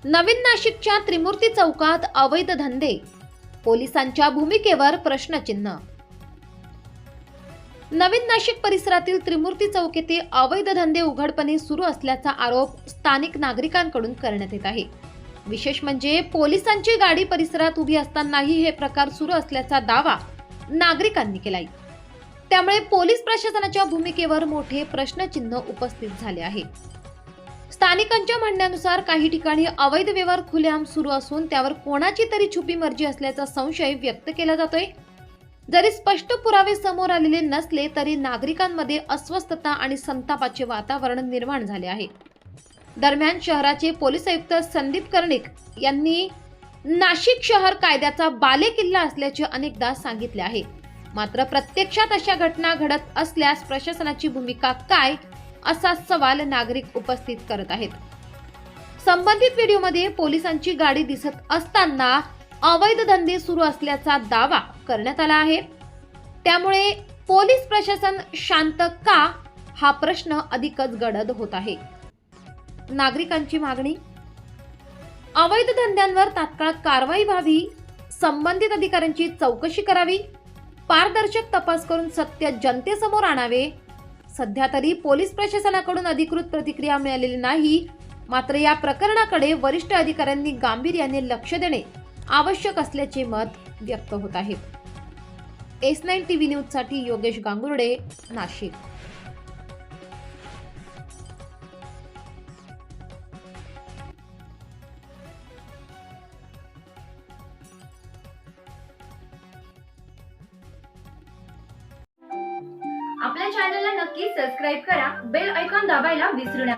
नवीन नाशिकच्या त्रिमूर्ती चौकात अवैध धंदे, पोलिसांच्या भूमिकेवर प्रश्नचिन्ह। नवीन नाशिक परिसरातील त्रिमूर्ती चौक येथे अवैध धंदे उघडपणे सुरू असल्याचा आरोप स्थानिक नागरिकांकडून करण्यात येत आहे। विशेष म्हणजे पोलिसांची गाडी परिसरात उभी असतानाही हे प्रकार सुरू असल्याचा दावा नागरिकांनी केलाय। त्यामुळे पोलीस प्रशासनाच्या भूमिकेवर मोठे प्रश्नचिन्ह उपस्थित झाले आहे। स्थानिकांच्या म्हणण्यानुसार काही ठिकाणी अवैध व्यवहार खुलेआम सुरू असून त्यावर कोणाची तरी छुपी मर्जी असल्याचा संशय व्यक्त केला जातोय। जरी स्पष्ट पुरावे समोर आलेले नसले तरी नागरिकांमध्ये अस्वस्थता आणि संतापाचे वातावरण निर्माण झाले आहे। दरम्यान शहराचे पोलीस आयुक्त संदीप कर्णिक यांनी नाशिक शहर कायद्याचा बालेकिल्ला असल्याचे अनेकदा सांगितले आहे। मात्र प्रत्यक्षात अशा घटना घडत असल्यास प्रशासनाची भूमिका काय, असा सवाल नागरिक उपस्थित करत आहेत। संबंधित व्हिडिओमध्ये पोलिसांची गाडी दिसत असताना अवैध धंदे सुरू असल्याचा दावा करण्यात आला आहे। त्यामुळे पोलीस प्रशासन शांत का, हा प्रश्न अधिकच गडद होत आहे। नागरिकांची मागणी, अवैध धंद्यांवर तात्काळ कारवाई व्हावी, संबंधित अधिकाऱ्यांची चौकशी करावी, पारदर्शक तपास करून सत्य जनतेसमोर आणावे। सध्या तरी पोलीस प्रशासनाकडून अधिकृत प्रतिक्रिया मिळालेली नाही, मात्र या प्रकरणाकडे वरिष्ठ अधिकाऱ्यांनी गांभीर्याने लक्ष देणे आवश्यक असल्याचे मत व्यक्त होत आहे। S9 TV न्यूज साठी योगेश गांगुर्डे, नाशिक। आपल्या चॅनलला नक्की सबस्क्राईब करा, बेल आयकॉन दाबायला विसरू नका।